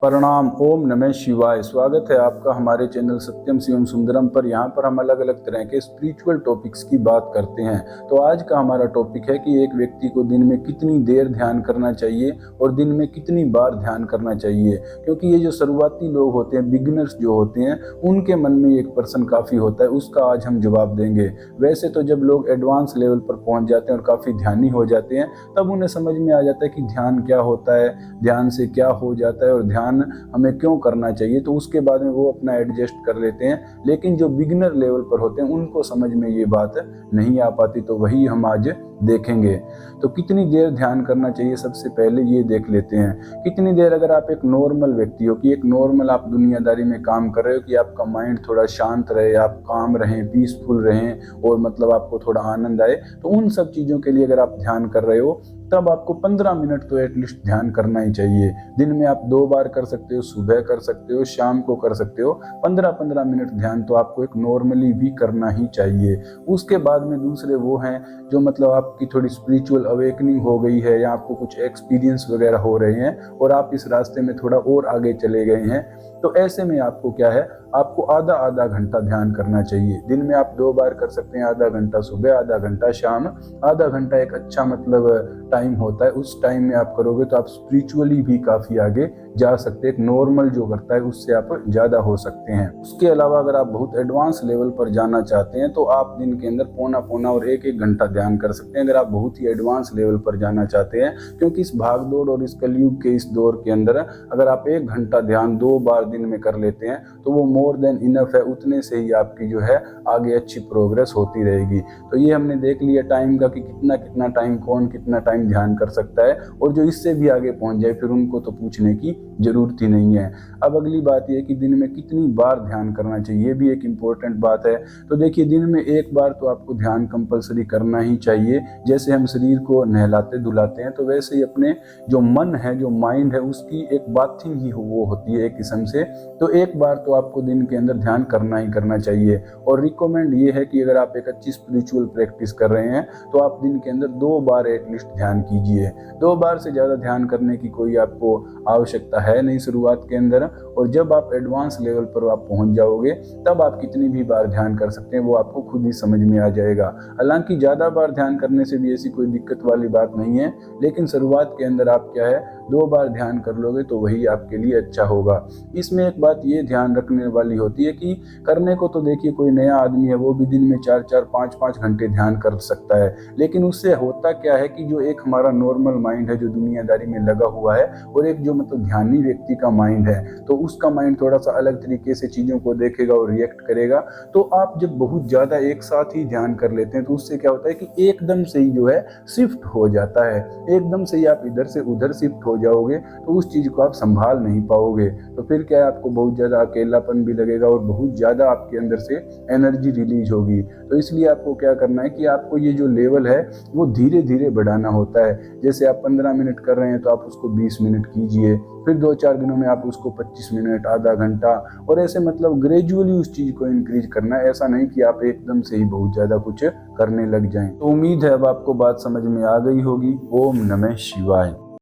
प्रणाम। ओम नमः शिवाय। स्वागत है आपका हमारे चैनल सत्यम शिवम सुंदरम पर। यहाँ पर हम अलग अलग तरह के स्पिरिचुअल टॉपिक्स की बात करते हैं। तो आज का हमारा टॉपिक है कि एक व्यक्ति को दिन में कितनी देर ध्यान करना चाहिए और दिन में कितनी बार ध्यान करना चाहिए। क्योंकि ये जो शुरुआती लोग होते हैं, बिगिनर्स जो होते हैं, उनके मन में एक प्रश्न काफ़ी होता है, उसका आज हम जवाब देंगे। वैसे तो जब लोग एडवांस लेवल पर पहुँच जाते हैं और काफ़ी ध्यानी हो जाते हैं, तब उन्हें समझ में आ जाता है कि ध्यान क्या होता है, ध्यान से क्या हो जाता है और ध्यान हमें क्यों करना चाहिए। तो उसके बाद में वो अपना एडजस्ट कर लेते हैं। लेकिन जो बिगिनर लेवल पर होते हैं उनको समझ में ये बात नहीं आ पाती। तो वही हम आज देखेंगे। तो कितनी देर ध्यान करना चाहिए, सबसे पहले ये देख लेते हैं। कितनी देर, अगर आप एक नॉर्मल व्यक्ति हो, कि एक नॉर्मल आप दुनियादारी में काम कर रहे हो, कि आपका माइंड थोड़ा शांत रहे, आप काम रहें, पीसफुल रहें और मतलब आपको थोड़ा आनंद आए, तो उन सब चीज़ों के लिए अगर आप ध्यान कर रहे हो, तब आपको 15 मिनट तो एटलीस्ट ध्यान करना ही चाहिए। दिन में आप 2 बार कर सकते हो, सुबह कर सकते हो, शाम को कर सकते हो। 15-15 मिनट ध्यान तो आपको एक नॉर्मली भी करना ही चाहिए। उसके बाद में दूसरे वो हैं जो मतलब आपकी थोड़ी स्पिरिचुअल अवेकनिंग हो गई है, या आपको कुछ एक्सपीरियंस वगैरह हो रहे हैं और आप इस रास्ते में थोड़ा और आगे चले गए हैं। तो ऐसे में आपको क्या है, आपको आधा आधा घंटा ध्यान करना चाहिए। दिन में आप 2 बार कर सकते हैं, आधा घंटा सुबह, आधा घंटा शाम। आधा घंटा एक अच्छा मतलब टाइम होता है। उस टाइम में आप करोगे तो आप स्पिरिचुअली भी काफ़ी आगे जा सकते हैं। एक नॉर्मल जो करता है उससे आप ज़्यादा हो सकते हैं। उसके अलावा अगर आप बहुत एडवांस लेवल पर जाना चाहते हैं तो आप दिन के अंदर पौना पौना और एक एक घंटा ध्यान कर सकते हैं, अगर आप बहुत ही एडवांस लेवल पर जाना चाहते हैं। क्योंकि इस भागदौड़ और इस कलयुग के इस दौर के अंदर अगर आप 1 घंटा ध्यान 2 बार दिन में कर लेते हैं तो वो मोर देन इनफ है। उतने से ही आपकी जो है आगे अच्छी प्रोग्रेस होती रहेगी। तो ये हमने देख लिया टाइम का, कि कितना कितना टाइम कौन कितना टाइम ध्यान कर सकता है, और जो इससे भी आगे पहुंच जाए फिर उनको तो पूछने की जरूरत ही नहीं है। अब अगली बात यह कि दिन में कितनी बार ध्यान करना चाहिए, ये भी एक इम्पोर्टेंट बात है। तो देखिए, दिन में 1 बार तो आपको ध्यान कंपलसरी करना ही चाहिए। जैसे हम शरीर को नहलाते धुलाते हैं, तो वैसे ही अपने जो मन है, जो माइंड है, उसकी एक बाथिंग ही वो होती है एक किस्म से। तो 1 बार तो आपको दिन के अंदर ध्यान करना ही करना चाहिए। और रिकमेंड ये है कि अगर आप एक अच्छी स्पिरिचुअल प्रैक्टिस कर रहे हैं तो आप दिन के अंदर 2 बार एटलीस्ट ध्यान कीजिए। 2 बार से ज़्यादा ध्यान करने की कोई आपको आवश्यकता है नहीं शुरुआत के अंदर। और जब आप एडवांस लेवल पर आप पहुंच जाओगे तब आप कितनी भी बार ध्यान कर सकते हैं, वो आपको खुद ही समझ में आ जाएगा। हालांकि ज़्यादा बार ध्यान करने से भी ऐसी कोई दिक्कत वाली बात नहीं है, लेकिन शुरुआत के अंदर आप क्या है, 2 बार ध्यान कर लोगे तो वही आपके लिए अच्छा होगा। इसमें एक बात ये ध्यान रखने वाली होती है कि करने को तो देखिए कोई नया आदमी है वो भी दिन में 4-4, 5-5 घंटे ध्यान कर सकता है। लेकिन उससे होता क्या है कि जो एक हमारा नॉर्मल माइंड है जो दुनियादारी में लगा हुआ है, और एक जो मतलब ध्यानी व्यक्ति का माइंड है, तो उसका माइंड थोड़ा सा अलग तरीके से चीज़ों को देखेगा और रिएक्ट करेगा। तो आप जब बहुत ज़्यादा एक साथ ही ध्यान कर लेते हैं तो उससे क्या होता है कि एकदम से ही जो है शिफ्ट हो जाता है। एकदम से ही आप इधर से उधर शिफ्ट हो जाओगे तो उस चीज़ को आप संभाल नहीं पाओगे। तो फिर क्या है, आपको बहुत ज़्यादा अकेलापन भी लगेगा और बहुत ज़्यादा आपके अंदर से एनर्जी रिलीज होगी। तो इसलिए आपको क्या करना है कि आपको ये जो लेवल है वो धीरे धीरे बढ़ाना होता है। जैसे आप 15 मिनट कर रहे हैं तो आप उसको 20 मिनट कीजिए, फिर 2-4 दिनों में आप उसको 25 मिनट, आधा घंटा, और ऐसे मतलब ग्रेजुअली उस चीज़ को इंक्रीज करना है। ऐसा नहीं कि आप एकदम से ही बहुत ज़्यादा कुछ करने लग जाएं। तो उम्मीद है अब आपको बात समझ में आ गई होगी। ओम नमः शिवाय।